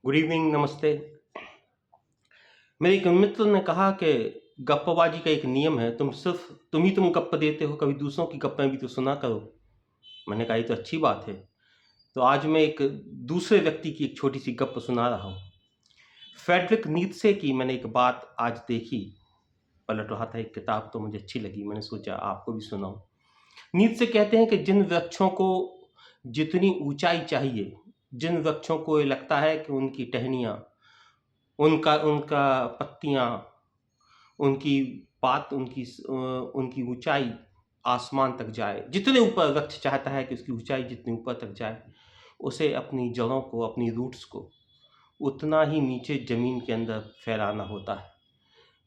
Good evening, नमस्ते। मेरे एक मित्र ने कहा कि गप्पबाजी का एक नियम है, तुम गप्प देते हो, कभी दूसरों की गप्पें भी तो सुना करो। मैंने कहा ये तो अच्छी बात है। तो आज मैं एक दूसरे व्यक्ति की एक छोटी-सी गप्प सुना रहा हूँ। फ्रेडरिक नीत्शे की मैंने एक बात आज देखी, पलट रहा था एक किताब तो मुझे अच्छी लगी, मैंने सोचा आपको भी सुनाऊँ। नीत्शे कहते हैं कि जिन वृक्षों को जितनी ऊँचाई चाहिए, जिन वृक्षों को ये लगता है कि उनकी टहनियाँ, उनका उनका पत्तियाँ, उनकी उनकी ऊँचाई आसमान तक जाए। जितने ऊपर वृक्ष चाहता है कि उसकी ऊँचाई जितनी ऊपर तक जाए, उसे अपनी जड़ों को, अपनी रूट्स को उतना ही नीचे ज़मीन के अंदर फैलाना होता है।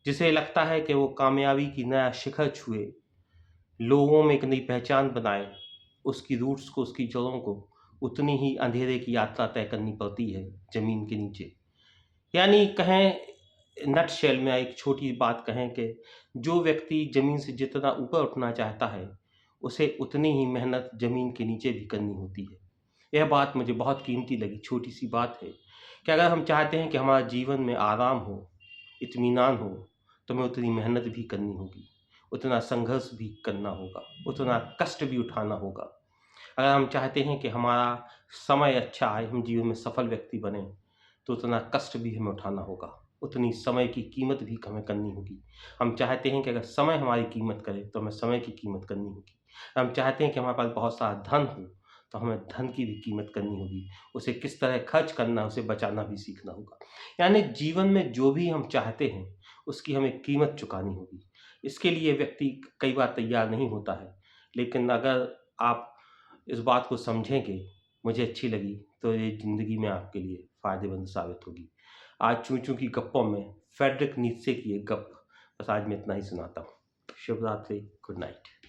जिसे लगता है कि वो कामयाबी की नया शिखर छुए, लोगों में एक नई पहचान बनाए, उसकी रूट्स को, उसकी जड़ों को उतनी ही अंधेरे की यात्रा तय करनी पड़ती है ज़मीन के नीचे। यानी कहें, नटशेल में एक छोटी बात कहें कि जो व्यक्ति ज़मीन से जितना ऊपर उठना चाहता है, उसे उतनी ही मेहनत ज़मीन के नीचे भी करनी होती है। यह बात मुझे बहुत कीमती लगी, छोटी-सी बात है कि अगर हम चाहते हैं कि हमारे जीवन में आराम हो, इत्मीनान हो, तो हमें उतनी मेहनत भी करनी होगी, उतना संघर्ष भी करना होगा, उतना कष्ट भी उठाना होगा। अगर हम चाहते हैं कि हमारा समय अच्छा आए, हम जीवन में सफल व्यक्ति बनें, तो उतना कष्ट भी हमें उठाना होगा, उतनी समय की कीमत भी हमें करनी होगी। हम चाहते हैं कि अगर समय हमारी कीमत करे, तो हमें समय की कीमत करनी होगी। हम चाहते हैं कि हमारे पास बहुत सारा धन हो, तो हमें धन की भी कीमत करनी होगी। उसे किस तरह खर्च करना है, उसे बचाना भी सीखना होगा। यानी जीवन में जो भी हम चाहते हैं, उसकी हमें कीमत चुकानी होगी। इसके लिए व्यक्ति कई बार तैयार नहीं होता है, लेकिन अगर आप इस बात को समझेंगे, मुझे अच्छी लगी, तो ये ज़िंदगी में आपके लिए फ़ायदेमंद साबित होगी। आज चूँ-चूँ की गप्पों में फ्रेडरिक नीत्शे की एक गप, बस आज मैं इतना ही सुनाता हूँ। शुभ रात्रि, गुड नाइट।